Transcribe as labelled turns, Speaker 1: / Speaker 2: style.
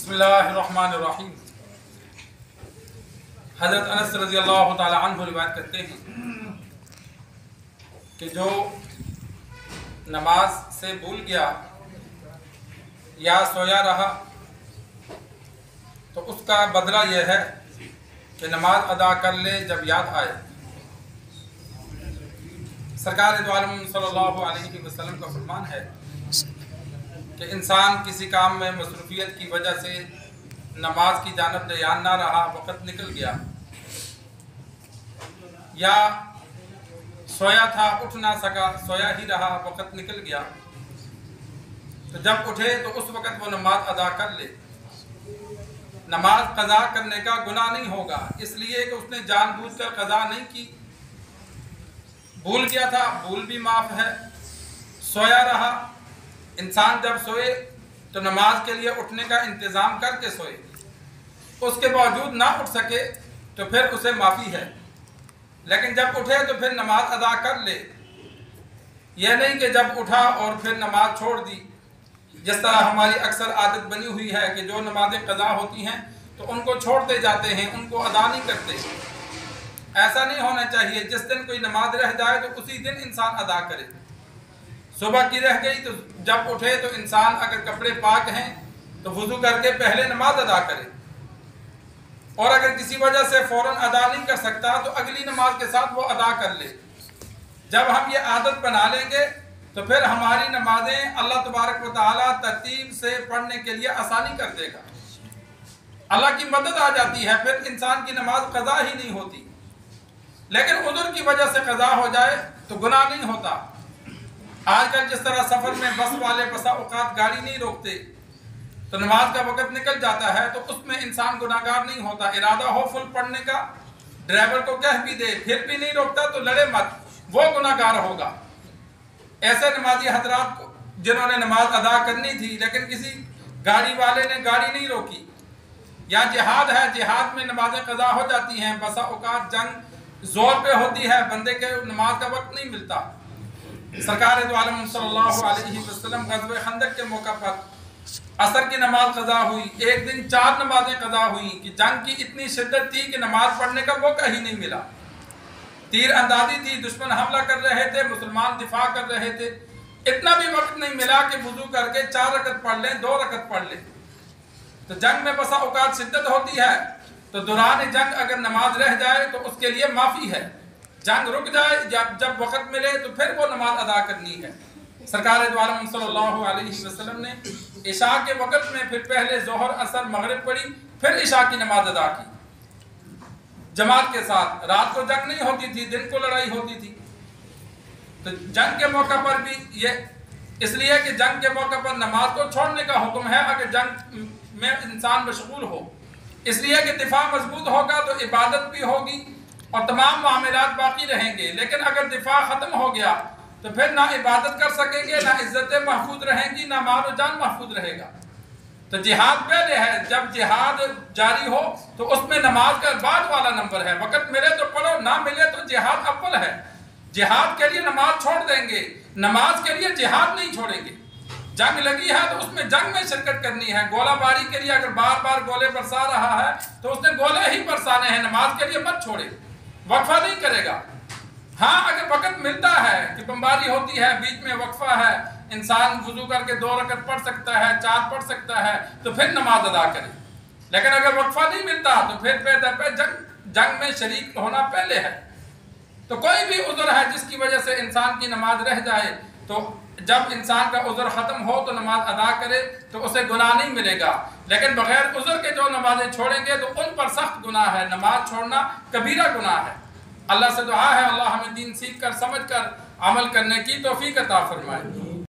Speaker 1: बिस्मिल्लाहिर्रहमानिर्रहीम। हज़रत अनस रज़ी अल्लाह ताला अन्हु रिवायत करते हैं कि जो नमाज से भूल गया या सोया रहा तो उसका बदला यह है कि नमाज अदा कर ले जब याद आए। सरकार दो आलम सल्लल्लाहु अलैहि वसल्लम का फरमान है कि इंसान किसी काम में मसरूफियत की वजह से नमाज की जानब ध्यान ना रहा, वक़्त निकल गया या सोया था उठ ना सका, सोया ही रहा, वक़्त निकल गया, तो जब उठे तो उस वक़्त वो नमाज अदा कर ले। नमाज कज़ा करने का गुनाह नहीं होगा, इसलिए कि उसने जानबूझकर कज़ा नहीं की। भूल गया था, भूल भी माफ़ है। सोया रहा, इंसान जब सोए तो नमाज के लिए उठने का इंतज़ाम करके सोए, उसके बावजूद ना उठ सके तो फिर उसे माफ़ी है। लेकिन जब उठे तो फिर नमाज अदा कर ले। यह नहीं कि जब उठा और फिर नमाज छोड़ दी, जिस तरह हमारी अक्सर आदत बनी हुई है कि जो नमाज़ें क़ज़ा होती हैं तो उनको छोड़ते जाते हैं, उनको अदा नहीं करते। ऐसा नहीं होना चाहिए। जिस दिन कोई नमाज रह जाए तो उसी दिन इंसान अदा करे। सुबह की रह गई तो जब उठे तो इंसान अगर कपड़े पाक हैं तो वुज़ू करके पहले नमाज अदा करे, और अगर किसी वजह से फ़ौरन अदा नहीं कर सकता तो अगली नमाज के साथ वो अदा कर ले। जब हम ये आदत बना लेंगे तो फिर हमारी नमाजें अल्लाह तबारक व तआला तरतीब से पढ़ने के लिए आसानी कर देगा। अल्लाह की मदद आ जाती है, फिर इंसान की नमाज क़ज़ा ही नहीं होती। लेकिन उज़्र की वजह से क़ज़ा हो जाए तो गुनाह नहीं होता। आजकल जिस तरह सफ़र में बस वाले बसा औक़ात गाड़ी नहीं रोकते तो नमाज का वक़्त निकल जाता है, तो उसमें इंसान गुनाहगार नहीं होता। इरादा हो फुल पढ़ने का, ड्राइवर को कह भी दे फिर भी नहीं रोकता तो लड़े मत, वो गुनाहगार होगा। ऐसे नमाजी हजरात को जिन्होंने नमाज अदा करनी थी लेकिन किसी गाड़ी वाले ने गाड़ी नहीं रोकी, या जिहाद है, जिहाद में नमाजें क़ज़ा हो जाती हैं, बसा औक़ात जंग ज़ोर पे होती है, बंदे के नमाज का वक्त नहीं मिलता। सरकार दो आलम सल्लल्लाहु अलैहि वसल्लम ग़ज़वे खंदक के मौका पर असर की नमाज क़ज़ा हुई। एक दिन 4 नमाजें क़ज़ा हुई कि जंग की इतनी शिद्दत थी कि नमाज पढ़ने का मौका ही नहीं मिला। तीर अंदाजी थी, दुश्मन हमला कर रहे थे, मुसलमान दिफा कर रहे थे। इतना भी वक्त नहीं मिला कि वुज़ू करके 4 रकत पढ़ लें, 2 रकत पढ़ लें। तो जंग में बसा औक़ात शिद्दत होती है, तो दौरान जंग अगर नमाज रह जाए तो उसके लिए माफ़ी है। जंग रुक जाए, जब वक़्त मिले तो फिर वो नमाज अदा करनी है। सरकार दो आलम सल्लल्लाहु अलैहि वसल्लम ने इशा के वक़्त में फिर पहले ज़ोहर असर मगरिब पढ़ी, फिर इशा की नमाज अदा की जमात के साथ। रात को जंग नहीं होती थी, दिन को लड़ाई होती थी। तो जंग के मौका पर भी ये इसलिए कि जंग के मौका पर नमाज को छोड़ने का हुक्म है अगर जंग में इंसान मशगूल हो, इसलिए कि दिफा मजबूत होगा तो इबादत भी होगी और तमाम मामलात बाकी रहेंगे। लेकिन अगर दिफा ख़त्म हो गया तो फिर ना इबादत कर सकेंगे, ना इज़्ज़तें महफूज रहेंगी, ना माल और जान महफूज रहेगा। तो जिहाद पहले है, जब जिहाद जारी हो तो उसमें नमाज का बाद वाला नंबर है। वक़्त मिले तो पढ़ो, ना मिले तो जिहाद अव्वल है। जिहाद के लिए नमाज छोड़ देंगे, नमाज के लिए जिहाद नहीं छोड़ेंगे। जंग लगी है तो उसमें जंग में शिरकत करनी है। गोला बारी के लिए अगर बार बार गोले बरसा रहा है तो उसने गोले ही बरसाने हैं, नमाज के लिए मत छोड़े, वक्फा नहीं करेगा। हाँ, अगर वक़्त मिलता है कि बमबारी होती है, बीच में वक्फा है, इंसान वुज़ू करके 2 रकत पढ़ सकता है, 4 पढ़ सकता है, तो फिर नमाज अदा करे। लेकिन अगर वक्फा नहीं मिलता तो फिर पे जंग में शरीक होना पहले है। तो कोई भी उज़्र है जिसकी वजह से इंसान की नमाज रह जाए, तो जब इंसान का उज़्र ख़त्म हो तो नमाज अदा करे तो उसे गुनाह नहीं मिलेगा। लेकिन बग़ैर उज़्र के जो नमाजें छोड़ेंगे तो उन पर सख्त गुनाह है। नमाज छोड़ना कबीरा गुनाह है। अल्लाह से दुआ है अल्लाह हमें दीन सीख कर समझ कर अमल करने की तौफीक अता फरमाए।